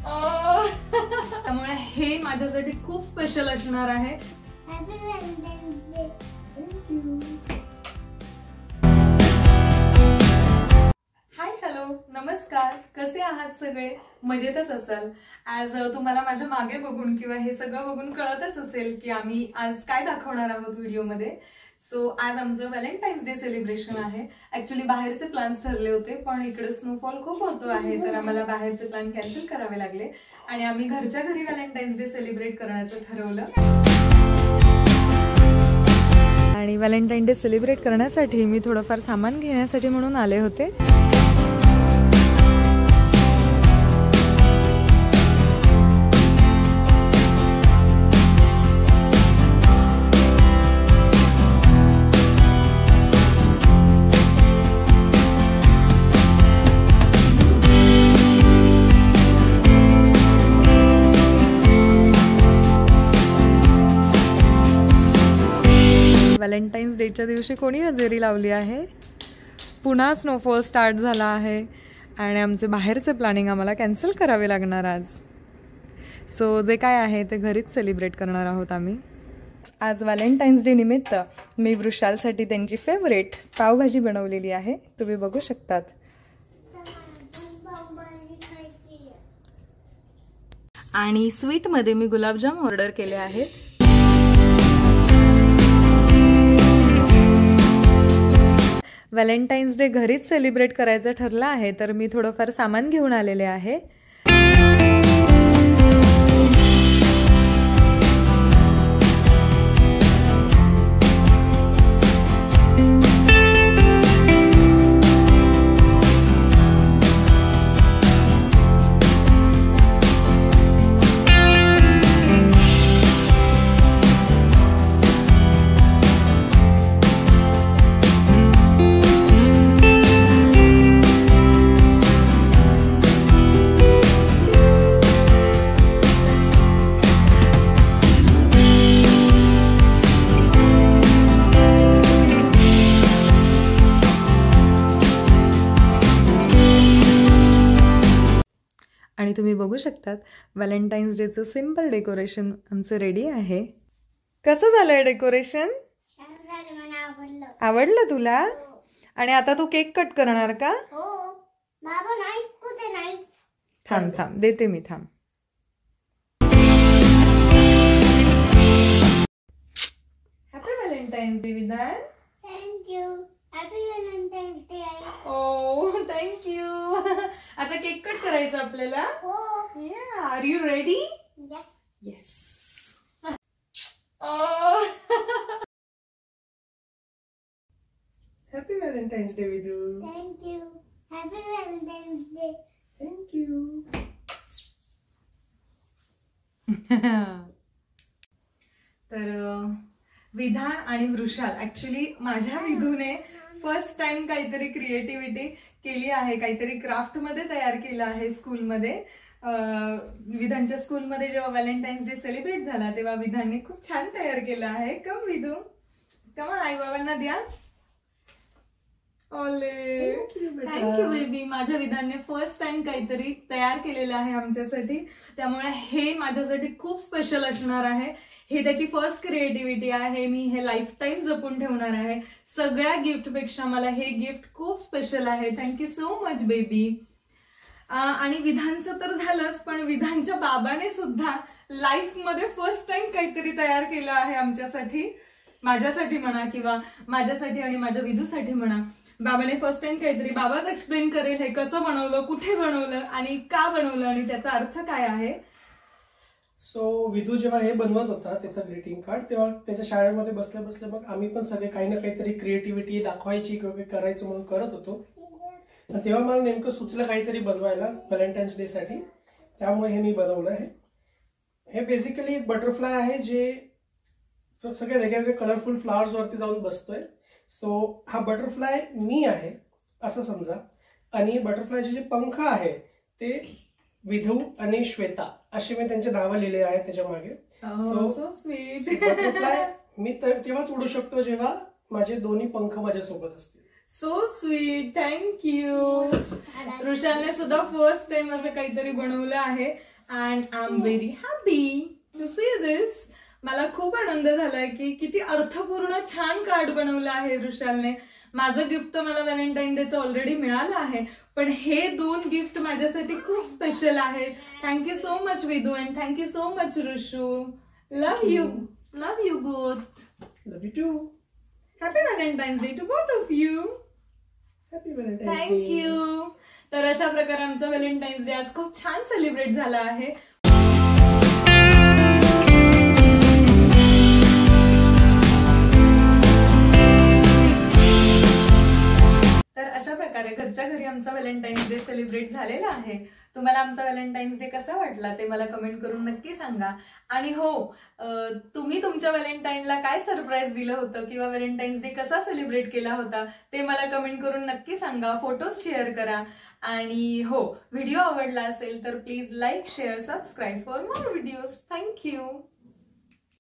त्यामुळे हे माझ्यासाठी खूप स्पेशल असणार आहे. Happy Valentine's day. थँक्यू. हाय, हॅलो, नमस्कार. कसे आहात सगळे? मजेतच असाल. आज तुम्हाला माझ्या मागे बघून किंवा हे सगळं बघून कळतच असेल की आम्ही आज काय दाखवणार आहोत व्हिडिओमध्ये. सो आज आमचं व्हॅलेंटाईन्स डे सेलिब्रेशन आहे. ऍक्च्युली बाहेरचे प्लॅन्स ठरले होते, पण इकडे स्नोफॉल खूप होतो आहे, तर आम्हाला बाहेरचे प्लॅन कॅन्सल करावे लागले आणि आम्ही घरच्या घरी व्हॅलेंटाईन्स डे सेलिब्रेट करण्याचं ठरवलं. आणि व्हॅलेंटाईन डे सेलिब्रेट करण्यासाठी मी थोडंफार सामान घेण्यासाठी म्हणून आले होते. व्हॅलेंटाईन्स डेच्या दिवशी कोणी हजेरी लावली आहे? पुन्हा स्नोफॉल स्टार्ट झाला आहे आणि आमचे बाहेरचे प्लॅनिंग आम्हाला कॅन्सल करावे लागणार आज. सो जे काय आहे ते घरीच सेलिब्रेट करणार आहोत आम्ही. आज व्हॅलेंटाईन्स डे निमित्त मी वृषालसाठी त्यांची फेवरेट पावभाजी बनवलेली आहे, तुम्ही बघू शकतात. आणि स्वीटमध्ये मी गुलाबजाम ऑर्डर केले आहेत. व्हॅलेंटाईन्स डे घरीच सेलिब्रेट करायचं ठरलं आहे, तर मी थोडंफार सामान घेऊन आलेले आहे. आणि तुम्ही बघू शकतात व्हॅलेंटाईन्स डेचं सिम्पल डेकोरेशन आमचं रेडी आहे. कसं झालंय डेकोरेशन? आवडलं तुला? आणि आता तू केक कट करणार का? थांब थांब देते मी, थांब. Happy Valentine's day Vidhan. Thank you. Happy Valentine's day. ओ थँक्यू. आता केक कट करायचं आपल्याला. Are you ready? Yes. Happy Valentine's day Vidu. Thank you. Happy Valentine's day. Thank you. तर विधान आणि वृषाल, ऍक्च्युली माझ्या विधूने फर्स्ट टाइम काहीतरी क्रिएटिव्हिटी केली आहे, काहीतरी क्राफ्ट मध्ये तयार केलं आहे स्कूलमध्ये. विधानच्या स्कूलमध्ये जेव्हा व्हॅलेंटाईन्स डे सेलिब्रेट झाला तेव्हा विधानने खूप छान तयार केलं आहे. कम विधू, कम आई बाबांना द्या. ओले थँक्यू बेबी. माझ्या विधानने फर्स्ट टाइम काहीतरी तयार केलेलं आहे आमच्यासाठी, त्यामुळे हे माझ्यासाठी खूप स्पेशल असणार आहे. हे त्याची फर्स्ट क्रिएटिव्हिटी आहे. मी हे लाईफ टाईम जपून ठेवणार आहे. सगळ्या गिफ्ट पेक्षा मला हे गिफ्ट खूप स्पेशल आहे. Thank you so much baby. आणि विधानचं तर झालंच, पण विधानच्या बाबाने सुद्धा लाईफ मध्ये फर्स्ट टाइम काहीतरी तयार केलं आहे आमच्यासाठी, माझ्यासाठी म्हणा किंवा माझ्यासाठी आणि माझ्या विधूसाठी म्हणा. बाबाने फर्स्ट टाइम काहीतरी, बाबाच एक्सप्लेन करेल हे कसं बनवलं, कुठे बनवलं आणि का बनवलं आणि त्याचा अर्थ काय आहे. सो विधू जेव्हा हे बनवत होता त्याचं ग्रीटिंग कार्ड, तेव्हा त्याच्या शाळेमध्ये बसल्या बसल्या मग आम्ही पण सगळे काही ना काहीतरी क्रिएटिव्हिटी दाखवायची किंवा करायचं म्हणून करत होतो. तेव्हा मला नेमकं सुचलं काहीतरी बनवायला व्हॅलेंटाईन्स डे साठी, त्यामुळे हे मी बनवलं आहे. हे बेसिकली एक बटरफ्लाय आहे जे सगळे वेगवेगळे कलरफुल फ्लावर्स वरती जाऊन बसतोय. सो हा बटरफ्लाय मी आहे असं समजा, आणि बटरफ्लायचे जे पंख आहे ते विधू आणि श्वेता असे मी त्यांचे नावं लिहिले आहेत त्याच्या मागे. So sweet. बटरफ्लाय मी तेव्हाच उडू शकतो जेव्हा माझे दोन्ही पंख माझ्या सोबत असतील. So sweet, thank you. ऋषालने सुद्धा फर्स्ट टाइम असं काहीतरी बनवलं आहे and I am very happy to see this. मला खूप आनंद झालाय की किती अर्थपूर्ण छान कार्ड बनवलं आहे वृषालने. माझं गिफ्ट तर मला व्हॅलेंटाईन डेचं ऑलरेडी मिळालं आहे, पण हे 2 गिफ्ट माझ्यासाठी खूप स्पेशल आहे. Thank you so much Vidu and thank you so much Rishu. Love you both. Love you too. Happy Valentine's day to both of you. Happy Valentine's day. Thank you. तर अशा प्रकारे आमचा व्हॅलेंटाईन्स डे आज खूप छान सेलिब्रेट झाला आहे. तर अशा प्रकारे घरच्या घरी आमचा व्हॅलेंटाईन्स डे सेलिब्रेट झालेला आहे. तुम्हाला आमचा व्हॅलेंटाईन्स डे कसा वाटला ते मला कमेंट करून नक्की सांगा. आणि हो, तुम्ही तुमच्या व्हॅलेंटाईनला काय सरप्राईज दिलं होतं किंवा व्हॅलेंटाईन्स डे कसा सेलिब्रेट केला होता ते मला कमेंट करून नक्की सांगा. फोटोज शेअर करा. आणि हो, व्हिडिओ आवडला असेल तर please like, share, subscribe for more videos. Thank you.